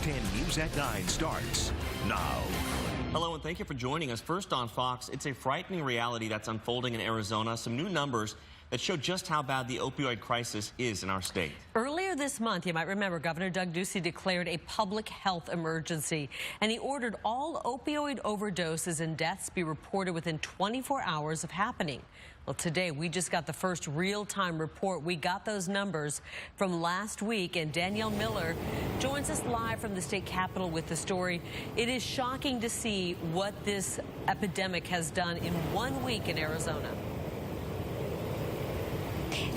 10 News at 9 starts now. Hello and thank you for joining us. First on Fox, it's a frightening reality that's unfolding in Arizona. Some new numbers that show just how bad the opioid crisis is in our state. Earlier this month, you might remember, Governor Doug Ducey declared a public health emergency, and he ordered all opioid overdoses and deaths be reported within 24 hours of happening. Well, today we just got the first real-time report. We got those numbers from last week, and Danielle Miller joins us live from the state capitol with the story. It is shocking to see what this epidemic has done in 1 week in Arizona.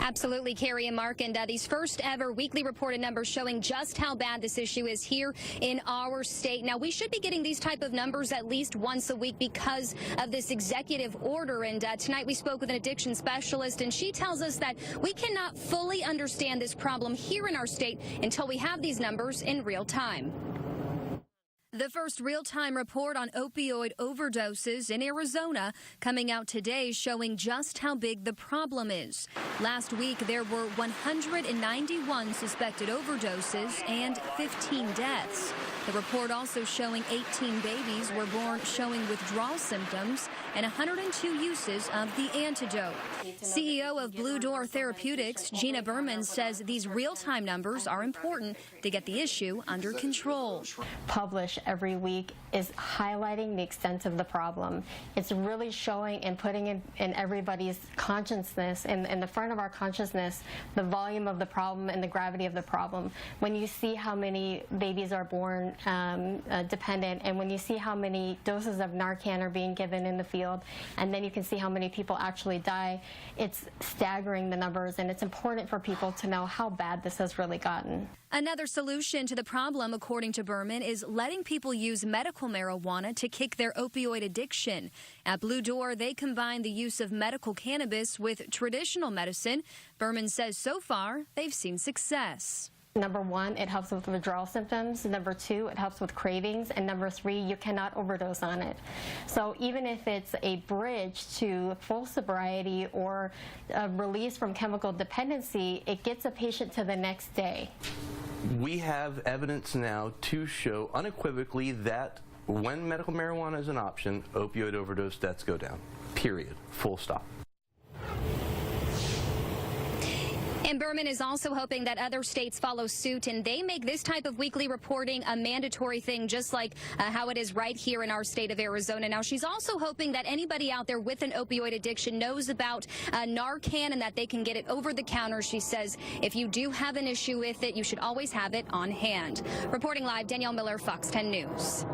Absolutely, Carrie and Mark, and these first ever weekly reported numbers showing just how bad this issue is here in our state. Now, we should be getting these type of numbers at least once a week because of this executive order, and tonight we spoke with an addiction specialist, and she tells us that we cannot fully understand this problem here in our state until we have these numbers in real time. The first real-time report on opioid overdoses in Arizona coming out today, showing just how big the problem is. Last week, there were 191 suspected overdoses and 15 deaths. The report also showing 18 babies were born showing withdrawal symptoms and 102 uses of the antidote. CEO of Blue Door Therapeutics, Gina Berman, says these real-time numbers are important to get the issue under control. Publish every week is highlighting the extent of the problem. It's really showing and putting in everybody's consciousness, in the front of our consciousness, the volume of the problem and the gravity of the problem. When you see how many babies are born dependent, and when you see how many doses of Narcan are being given in the field, and then you can see how many people actually die, it's staggering, the numbers, and it's important for people to know how bad this has really gotten. Another solution to the problem, according to Berman, is letting people use medical marijuana to kick their opioid addiction. At Blue Door, they combine the use of medical cannabis with traditional medicine. Berman says so far they've seen success. Number one, it helps with withdrawal symptoms. Number two, it helps with cravings. And number three, you cannot overdose on it. So even if it's a bridge to full sobriety or a release from chemical dependency, it gets a patient to the next day. We have evidence now to show unequivocally that when medical marijuana is an option, opioid overdose deaths go down. Period. Full stop. And Berman is also hoping that other states follow suit and they make this type of weekly reporting a mandatory thing, just like how it is right here in our state of Arizona. Now, she's also hoping that anybody out there with an opioid addiction knows about Narcan and that they can get it over the counter. She says if you do have an issue with it, you should always have it on hand. Reporting live, Danielle Miller, Fox 10 News.